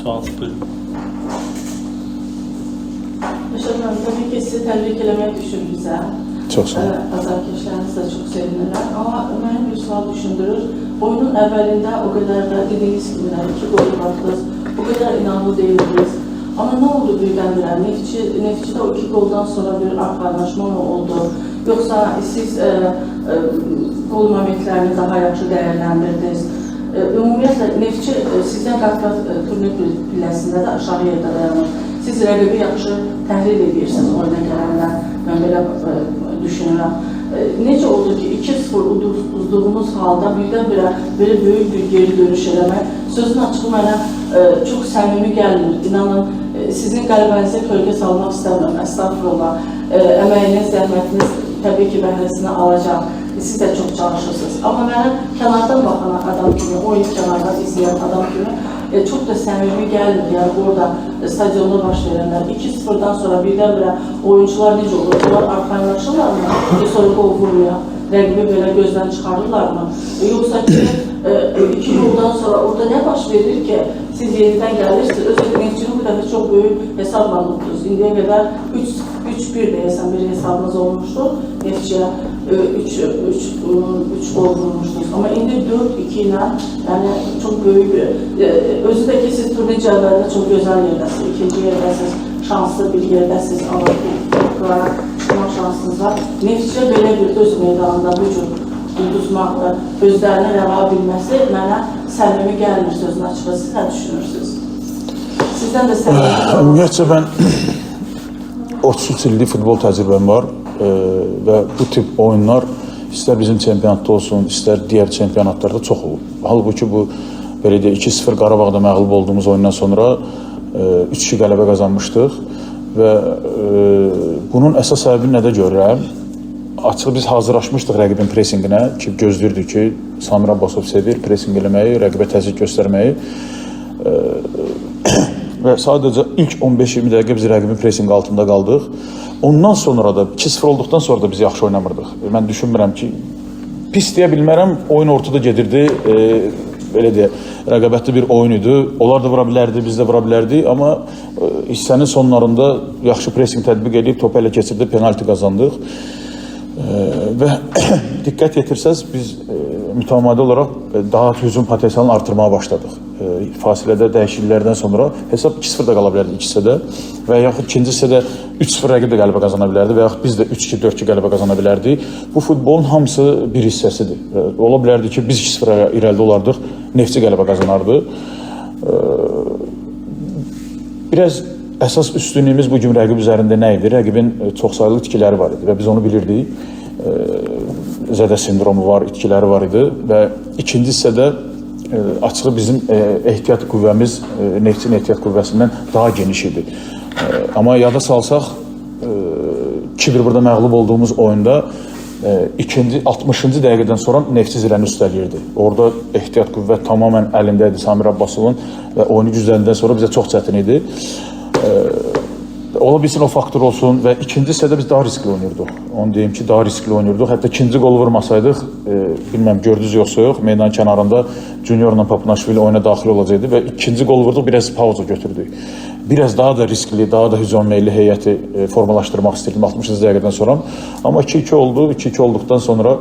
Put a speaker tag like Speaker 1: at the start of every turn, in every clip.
Speaker 1: Sağ olun, buyurun.
Speaker 2: Yaşar tabii ki sizi təbrik eləmək düşür bizə.
Speaker 3: Çox sağ olun.
Speaker 2: Azarkeşləriniz də çox sevinirlər. Amma mənim bir sual düşündürür. Oyunun əvvəlində o qədər də dediyiniz kimi 2 qol atdınız, o qədər inanlı deyildiniz. Amma nə oldu birdən-birə? Neftçidə o 2 qoldan sonra bir arxalaşma mı oldu? Yoxsa siz qol momentlərini daha yaxşı dəyərləndirdiniz? Ümumiyyətlə, Neftçi sizdən qat-qat turnir pilləsində də aşağı yerdə dayanır. Siz rəqibi yaxşı təhlil edirsiniz oyuna gələndə, mən belə düşünürəm. Necə oldu ki, 2-0 udduğunuz halda birdən-birə belə böyük bir geri dönüş eləmək, sözün açığı mənə çox səmimi gəlmir. İnanın, sizin qəlbənizə kölgə salmaq istəmirəm, əstağfurullah. Əməyiniz, zəhmətiniz təbii ki, bəhrəsini alacaq. Siz də çox çalışırsınız. Amma mənə kənardan baxan adam kimi, oyun kənardan izləyən adam kimi çox da səmimi gəlmir. Yəni, orada stadionda baş verənlər 2-0-dan sonra birdən-birə oyuncular necə olur? Onlar arxayınlaşırlar mı? Sonra qol vurmuyor. Rəqibi belə gözdən çıxarırlar mı? Yoxsa ki, 2 yoldan sonra orada nə baş verir ki, siz yenidən gəlirsiniz? Özür Neftçini bu dəfə çox böyük hesabla tutdunuz. İndiyə qədər 3-1 deyəsən bir hesabınız olmuşdu. Neftçiyə 3 gol vurmuşdunuz. Amma indi 4-2 ilə, yəni çox böyük bir... Özü də ki, siz turnir cədvəlində çox gözəl yerdəsiniz, ikinci yerdəsiniz, şanslı bir yerdəsiniz, amma çıxmaq şansınız var. Neftçiyə belə bir öz meydanında bu cür uduzmaqla özlərini rəva bilməsi mənə səmimi gəlmir sözün açığı. Siz nə düşünürsünüz? Sizdən də səmimi...
Speaker 3: Ümumiyyətcə, mən 33 illik futbol təcrübəm var və bu tip oyunlar istər bizim çempionatda olsun, istər digər çempionatlarda çox olur. Halbuki bu, belə deyək, 2-0 Qarabağda məğlub olduğumuz oyundan sonra 3-2 qələbə qazanmışdıq və bunun əsas səbəbini nədə görürəm? Açıq biz hazırlaşmışdıq rəqibin presinqinə ki, gözləyirdik ki, Samir Abbasov sevir presing eləməyi, rəqibə təzyiq göstərməyi və sadəcə ilk 15-20 dəqiqə biz rəqibin presinqi altında qaldıq. Ondan sonra da 2-0 olduqdan sonra da biz yaxşı oynamırdıq. Mən düşünmürəm ki, pis deyə bilmərəm, oyun ortada gedirdi, belə deyək, rəqabətli bir oyun idi. Onlar da vura bilərdi, biz də vura bilərdik, amma hissənin sonlarında yaxşı presing tətbiq edib, topu ələ keçirdi, penalti qazandıq. Və diqqət yetirsəz, biz mütəmadi olaraq daha hücum potensialını artırmaya başladıq. Fasilədə dəyişikliklərdən sonra hesab 2-0 da qala bilərdi ikisi və yaxud ikinci hissədə 3-0 rəqib də qələbə qazana bilərdi və yaxud biz də 3-2, 4-2 qələbə qazana bilərdik. Bu futbolun hamısı bir hissəsidir. Ola bilərdi ki, biz 2-0 irəlidə olardıq, Neftçi qələbə qazanardı. Biraz əsas üstünlüyümüz bugün rəqib üzərində nə idi? Rəqibin çoxsaylı itkiləri var idi və biz onu bilirdik. Zədə sindromu var, itkiləri var idi və ikinci hissədə açığı bizim ehtiyat qüvvəmiz Neftçinin ehtiyat qüvvəsindən daha geniş idi. Amma yada salsaq, 2-1 burada məğlub olduğumuz oyunda 60-cı dəqiqədən sonra Neftçi zirəni üstəliyirdi. Orada ehtiyat qüvvət tamamən əlindəydi Samir Abbasovun və oyunu güzəlindən sonra bizə çox çətin idi. Ola bilsin o faktor olsun və ikinci hissədə biz daha riskli oynuyorduk. Onu deyim ki, daha riskli oynuyorduk. Hətta ikinci qolu vurmasaydıq, bilməm, gördünüz yoxsa yox, meydan kənarında Juniorla Papunaşvili oyuna daxil olacaqdı və ikinci qolu vurduq, biraz pauza götürdük. Biraz daha da riskli, daha da hücum meyilli heyəti formalaşdırmaq istirdim 60 dəqiqədən sonra. Amma 2-2 oldu. 2-2 olduqdan sonra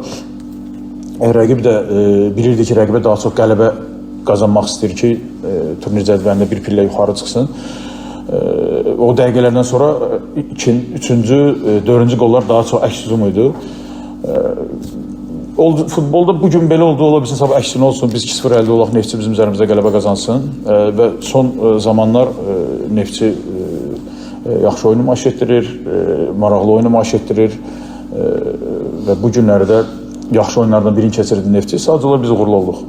Speaker 3: rəqib də bilirdi ki, rəqibə daha çox qələbə qazanmaq istəyir ki, turnir cədvəlində bir pillə yuxarı çıxsın. O dəqiqələrdən sonra 3-cü, 4-cü qollar daha çox əks hücum idi. Futbolda bugün belə oldu, ola bilsin, sabah əksinə olsun, biz 2-0 əldə olaq, Neftçi bizim üzərimizdə qələbə qazansın və son zamanlar Neftçi yaxşı oyunu nümayiş etdirir, maraqlı oyunu nümayiş etdirir və bu günlərdə yaxşı oyunlardan birini keçirdi Neftçi, sadəcə olaraq biz uğurlu olduq.